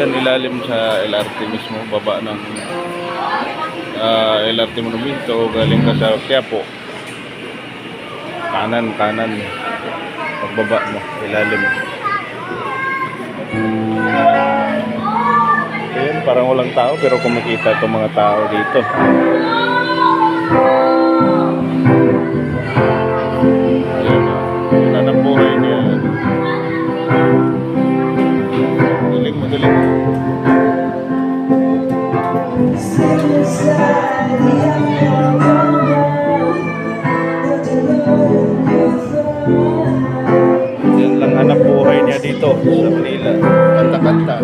dyan, ilalim sa LRT mismo, baba ng LRT Monumento, galing ka sa Quiapo. Kanan, pagbaba mo, ilalim. Ayan, parang walang tao, pero kumikita itong mga tao dito. Ayan, yan ang buhay niya. Magaling. Yan lang hanap buhay niya dito sa Manila. Kanta-kanta.